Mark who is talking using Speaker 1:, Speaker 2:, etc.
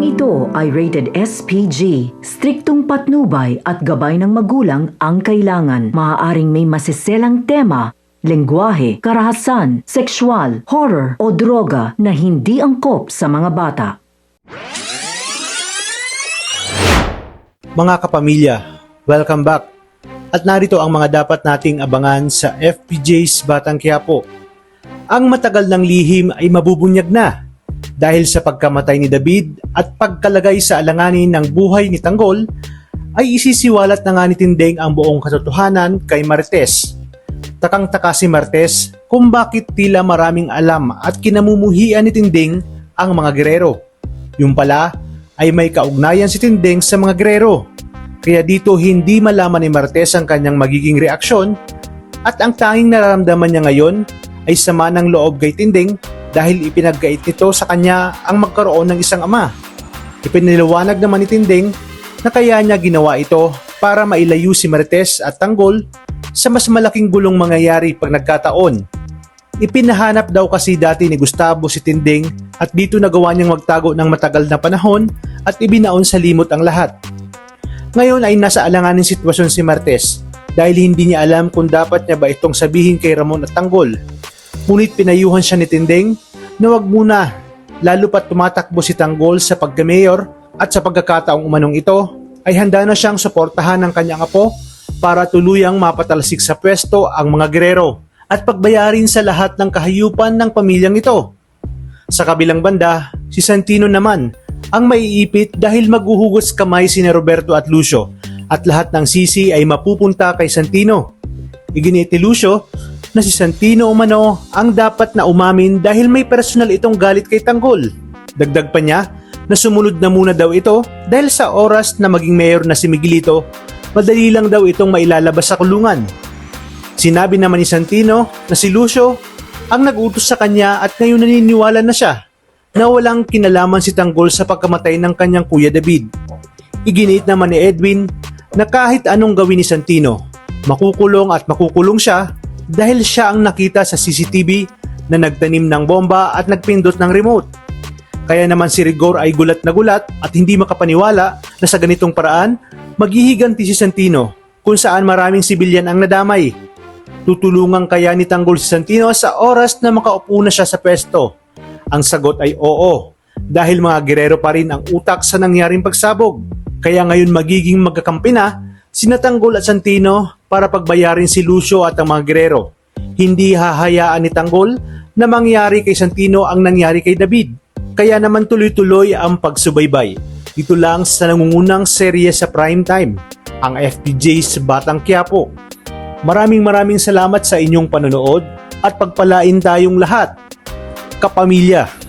Speaker 1: Programang ito ay rated SPG. Striktong patnubay at gabay ng magulang ang kailangan. Maaaring may masiselang tema, lengguwahe, karahasan, sexual, horror o droga na hindi angkop sa mga bata.
Speaker 2: Mga kapamilya, welcome back. At narito ang mga dapat nating abangan sa FPJ's Batang Quiapo. Ang matagal ng lihim ay mabubunyag na dahil sa pagkamatay ni David at pagkalagay sa alanganin ng buhay ni Tanggol ay isisiwalat na nga ni Tinding ang buong katotohanan kay Marites. Takang-taka si Marites kung bakit tila maraming alam at kinamumuhian ni Tinding ang mga gerero. Yung pala ay may kaugnayan si Tinding sa mga gerero. Kaya dito hindi malaman ni Marites ang kanyang magiging reaksyon at ang tanging nararamdaman niya ngayon ay sama ng loob kay Tinding dahil ipinagkait nito sa kanya ang magkaroon ng isang ama. Ipiniliwanag naman ni Tinding na kaya niya ginawa ito para mailayo si Marites at Tanggol sa mas malaking gulong mangyayari pag nagkataon. Ipinahanap daw kasi dati ni Gustavo si Tinding at dito nagawa niyang magtago ng matagal na panahon at ibinaon sa limot ang lahat. Ngayon ay nasa alanganin sitwasyon si Marites dahil hindi niya alam kung dapat niya ba itong sabihin kay Ramon at Tanggol. Ngunit pinayuhan siya ni Tinding na wag muna, lalo pat tumatakbo si Tanggol sa pagka-mayor at sa pagkakataong umanong ito ay handa na siyang suportahan ng kanyang apo para tuluyang mapatalsik sa pwesto ang mga gerero at pagbayarin sa lahat ng kahayupan ng pamilyang ito. Sa kabilang banda, si Santino naman ang maiipit dahil maghuhugot kamay sina Roberto at Lucio at lahat ng sisi ay mapupunta kay Santino. Iginit ni Lucio na si Santino umano ang dapat na umamin dahil may personal itong galit kay Tanggol. Dagdag pa niya na sumunod na muna daw ito dahil sa oras na maging mayor na si Miguelito, madali lang daw itong mailalabas sa kulungan. Sinabi naman ni Santino na si Lucio ang nag-utos sa kanya at ngayon naniniwala na siya na walang kinalaman si Tanggol sa pagkamatay ng kanyang kuya David. Iginit naman ni Edwin na kahit anong gawin ni Santino, makukulong at makukulong siya dahil siya ang nakita sa CCTV na nagtanim ng bomba at nagpindot ng remote. Kaya naman si Rigor ay gulat na gulat at hindi makapaniwala na sa ganitong paraan maghihiganti si Santino kung saan maraming sibilyan ang nadamay. Tutulungan kaya ni Tanggol si Santino sa oras na makaupo na siya sa pwesto? Ang sagot ay oo, dahil mga gerero pa rin ang utak sa nangyaring pagsabog. Kaya ngayon magiging magkakampi na sina Tanggol at Santino para pagbayarin si Lucio at ang mga gerero. Hindi hahayaan ni Tanggol na mangyari kay Santino ang nangyari kay David. Kaya naman tuloy-tuloy ang pagsubaybay. Dito lang sa nangungunang serye sa primetime, ang FPJ's Batang Quiapo. Maraming salamat sa inyong panonood at pagpalain tayong lahat, kapamilya.